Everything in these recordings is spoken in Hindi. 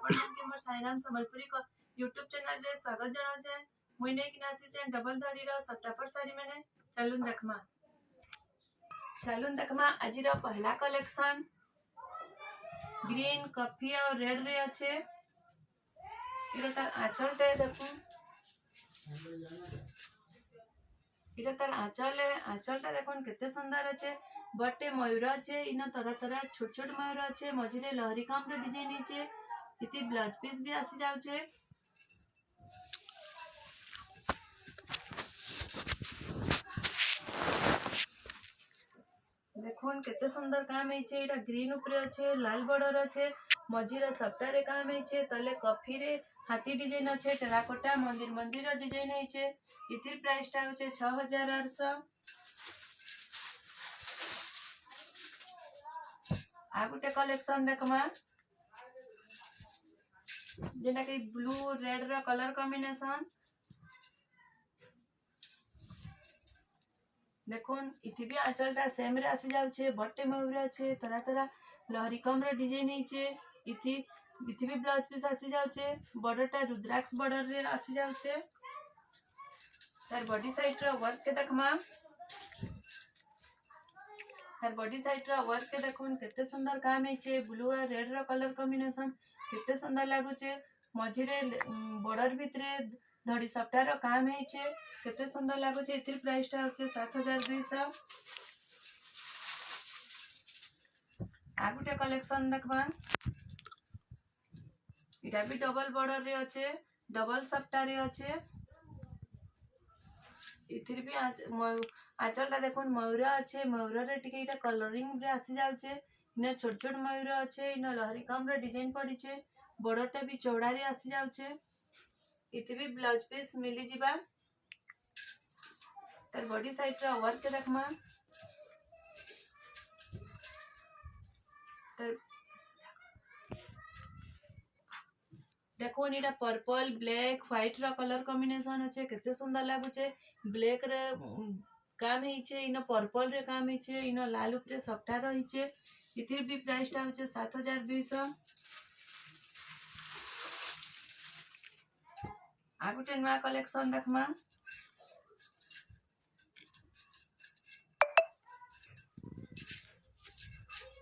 आपण के मोर साईराम संबलपुरी को यूट्यूब चैनल रे स्वागत जणाउछे। मुई नै कि नासी डबल धड़ी रो सप्टापर साड़ी मैंने चलून देखमा आज पहला कलेक्शन ग्रीन कॉफी और रेड रे अच्छे। इधर तार आंचल टे देखू, इधर तार आंचल है, आंचल टा देखो केते सुंदर अच्छे। बटे मयूर अच्छे, इन तरह तरह छोट छोट मयूर अच्छे, मझिरे लहरी काम रे डिजाइन है। इति ब्लाउज पीस भी आसी जाउछे। देखोन केते सुंदर काम है। इटा ग्रीन ऊपर अच्छे, लाल बॉर्डर अच्छे, मझिरे सप्टा रे काम है। तले कॉफी रे हाथी डिजाइन अच्छे, टेराकोटा मंदिर मंदिर डिजाइन है। इतिर प्राइस टा होचे 6800। आ गुटे कलेक्शन देखमा जेना कि ब्लू रेड रो कलर कॉम्बिनेशन। देखोन इति भी आंचलटा सेम रे आसी जाउछे। बटे मयूर अच्छे, तरह तरह लहरी कम रे डिजाइन है। इति भी ब्लाउज पीस आसी जाउछे। बॉर्डरटा रुद्राक्ष बॉर्डर रे आसी जाउछे। तार बॉडी साइड रो वर्क के देखमा, तार बॉडी साइड रो वर्क के देखोन केते सुंदर काम है। ब्लू और रेड रो कलर कॉम्बिनेशन केते सुंदर लागुछे। मझिरे बॉर्डर भितरे धड़ी सप्टा रो काम है, केते सुंदर लागुछे। इतिर प्राइस टा होचे 7200। आ गुटे कलेक्शन देखबा, इटा भी डबल बॉर्डर रे अच्छे, डबल सप्टा रे अच्छे। इतिर भी आंचलटा देखोन मयूर अच्छे, मयूर रे टिके इटा कलरिंग रे आसी जाउछे। इने छोट छोट मयूर अच्छे, इने लहरी कम रे डिजाइन पड़ीछे। बॉर्डरटा भी चौड़ा रे आसी जाउछे। इति भी ब्लाउज पीस मिली जिबा। तार बॉडी साइड रा वर्क देखमा, तार देखो इटा पर्पल ब्लैक व्हाइट रा कलर कॉम्बिनेशन अच्छे, केते सुंदर लागुछे। ब्लैक रे काम है, इन पर्पल रे काम है, इन लाल उपरे सप्टा रहीचे। इतिर भी प्राइस टा होचे 7200। आ गुटे नया कलेक्शन देखमा,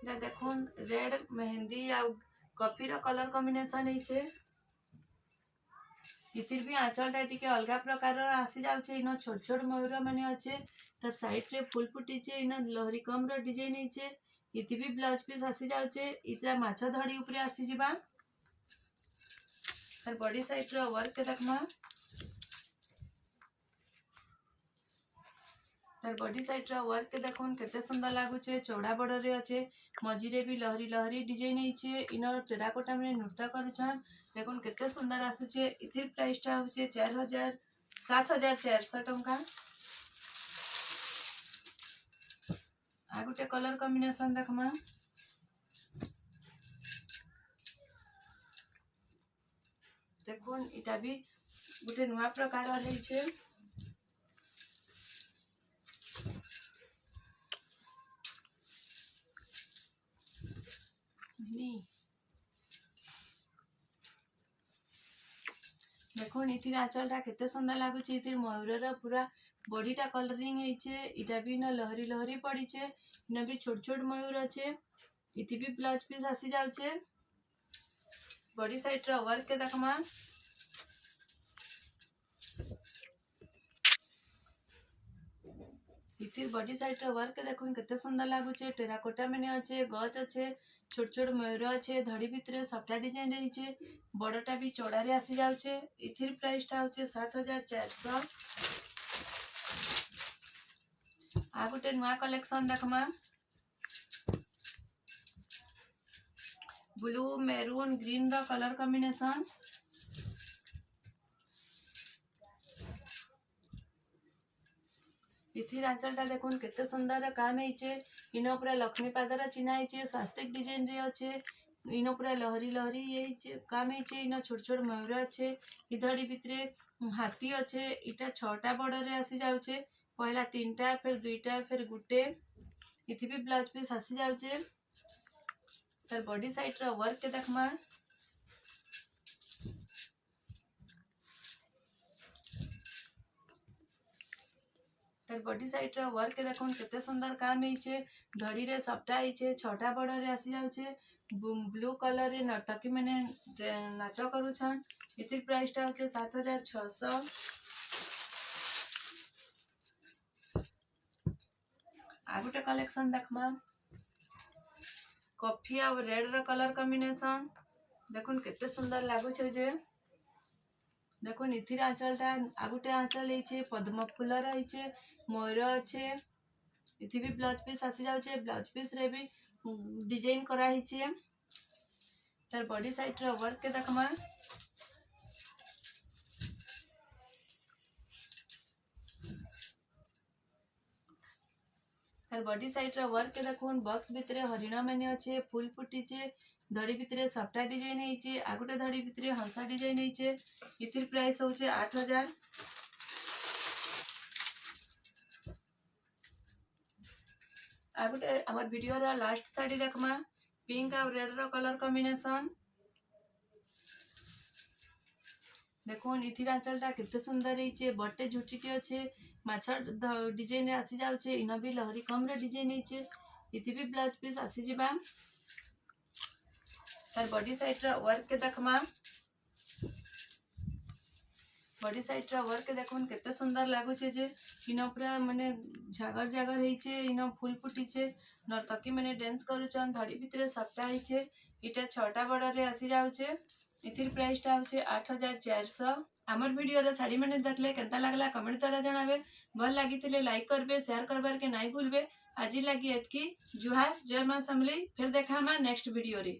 देखोन रेड मेहंदी आ कॉफी रा कलर कॉम्बिनेशन है। इतिर भी आंचलटा टिके अलगा प्रकार आसी जाउछे। इन छोट छोट मयूर माने अच्छे, तार साइड रे फुल फुटीचे, इन लहरी कम रो डिजाइन है। इति भी ब्लाउज पीस आसी जाउछे। इतरा माछ धड़ी ऊपर आसी जिबा। तार बॉडी साइड रो वर्क देखमा, तार बॉडी साइड रो वर्क देखोन केते सुंदर लागुछे। चौड़ा बॉर्डर रे अच्छे, मझिरे भी लहरी लहरी डिजाइन है। इन टेराकोटा में नृत्य करुछन, देखोन केते सुंदर आसुछे। इतिर प्राइस टा होचे 7400 टंका। आ गुटे कलर कॉम्बिनेशन देखमा, देखोन इटा भी गुटे नया प्रकार रहीछे। देखोन इतिर आंचलटा केते सुंदर लागुछे। इतिर मयूर पूरा बॉडीटा कलरिंग है। इटा भी न लहरी लहरी पड़ीछे, इन भी छोट छोट मयूर अच्छे। इति भी ब्लाउज पीस आसी जाउछे। बॉडी साइड रा वर्क के देखमा, इतिर बॉडी साइड रा वर्क देखोन केते सुंदर लागुछे। टेराकोटा माने अच्छे, गज अच्छे, छोट छोट मयूर अच्छे, धड़ी भितरे सप्टा डिजाइन रहीछे। बॉर्डरटा भी चौड़ा रे आसी जाउछे। इथिर प्राइस टा होचे 7400। आ गुटे नया कलेक्शन देखमा, ब्लू मेरून ग्रीन रा कलर कॉम्बिनेशन। इथिर आंचलटा देखोन केते सुंदर काम है। इन पूरा लक्ष्मी पादर चिन्हा है, स्वास्तिक डिजाइन रे अच्छे। इन पूरा लहरी लहरी ये काम है। इन छोट छोट मयूर अच्छे, इधड़ी भितरे हाथी अच्छे। इटा 6टा बॉर्डर रे आसी जाउछे। पहला 3टा, फिर 2टा, फिर गुटे। इति भी ब्लाउज पीस आसी जाउछे। तार बॉडी साइड रा वर्क देखमा, तार बॉडी साइड रो वर्क देखो केते सुंदर काम होइछे। धड़ी रे सबटा होइछे, छोटा बड़ रे आसी जाउछे। ब्लू कलर रे नर्तकी मैंने नाच करूछन। इतिर प्राइस टा होचे 7600। आ गुटे कलेक्शन देखमा कॉफी और रेड रो कलर कॉम्बिनेशन देखुन केते सुंदर लागुछे जे। देखुन इथिर आंचलटा आगुटे आंचल होइछे, पद्म फूल रहिछे, मयूर अच्छे। इथि भी ब्लाउज पीस आसी जाउछे। ब्लाउज पीस रे भी डिजाइन करा हिचे। तार बॉडी साइड रो वर्क के देखमा तार बॉडी साइड रो वर्क के देखुन बॉक्स भितरे हरिण मैंने अच्छे, फूल फुटीचे। धड़ी भितरे सबटा डिजाइन होइछे। आगुटे धड़ी भितरे हंसा डिजाइन होइछे। इथिर प्राइस होचे 8000। आगुटे हमर वीडियो रो लास्ट साड़ी देखमा पिंक और रेड रो कलर कॉम्बिनेशन देखुन। इथिर आंचलटा केते सुंदर होइछे। बटे झुटीटी अच्छे, माछा डिजाइन आसी जाउछे। इना भी लहरी कम रे डिजाइन होइछे। इथि भी ब्लाउज पीस आसी जिबा। तार बॉडी साइड रो वर्क के देखमा बॉडी साइड रो वर्क देखुन केते सुंदर लागुछे जे। इना पूरा माने जागर जागर होइछे। इना फूल फुटीचे। नर्तकी माने डांस करूछन। धड़ी भितरे सबटा होइछे। इटा छोटा बड़ रे आसी जाउछे। इथिर प्राइस टा होचे 8400। हमर वीडियो रे साड़ी माने देखले केनता लागला कमेंट द्वारा जणाबे। भल लागितिले लाइक करबे, शेयर करबार के नाइ भूलबे। आज लागी एतकी। जुहार, जय मां समली। फिर देखा नेक्स्ट वीडियो रे।